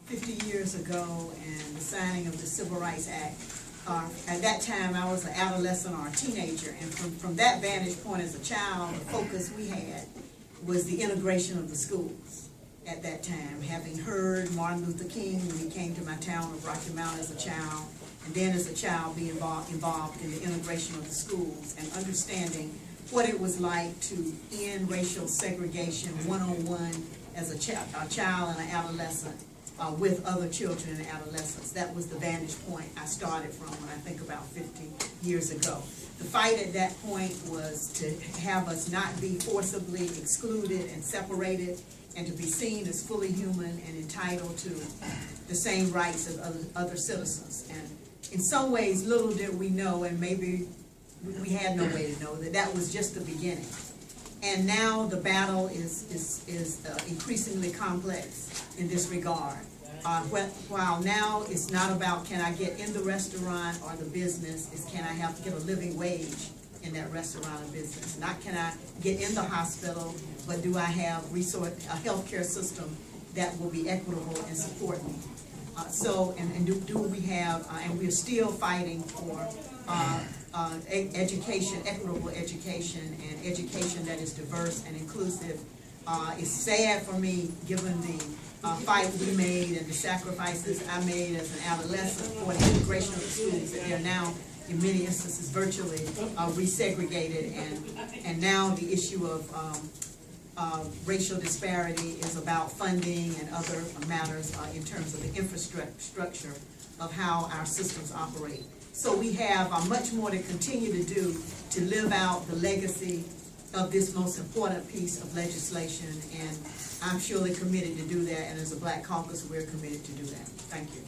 50 years ago and the signing of the Civil Rights Act, at that time I was an adolescent or a teenager, and from that vantage point as a child, the focus we had was the integration of the schools at that time. Having heard Martin Luther King when he came to my town of Rocky Mount as a child, and then as a child be involved in the integration of the schools and understanding what it was like to end racial segregation one-on-one as a child and an adolescent with other children and adolescents. That was the vantage point I started from when I think about 50 years ago. The fight at that point was to have us not be forcibly excluded and separated, and to be seen as fully human and entitled to the same rights as other citizens. And in some ways, little did we know, and maybe we had no way to know, that that was just the beginning. And now the battle is increasingly complex in this regard. While now it's not about can I get in the restaurant or the business, it's can I get a living wage in that restaurant or business. Not can I get in the hospital, but do I have a healthcare system that will be equitable and support me. Do we have, and we're still fighting for education, equitable education, and education that is diverse and inclusive. It's sad for me, given the fight we made and the sacrifices I made as an adolescent for the integration of the schools, that they're now, in many instances, virtually resegregated, and now the issue of racial disparity is about funding and other matters in terms of the infrastructure of how our systems operate. So we have much more to continue to do to live out the legacy of this most important piece of legislation, and I'm surely committed to do that, and as a Black Caucus, we're committed to do that. Thank you.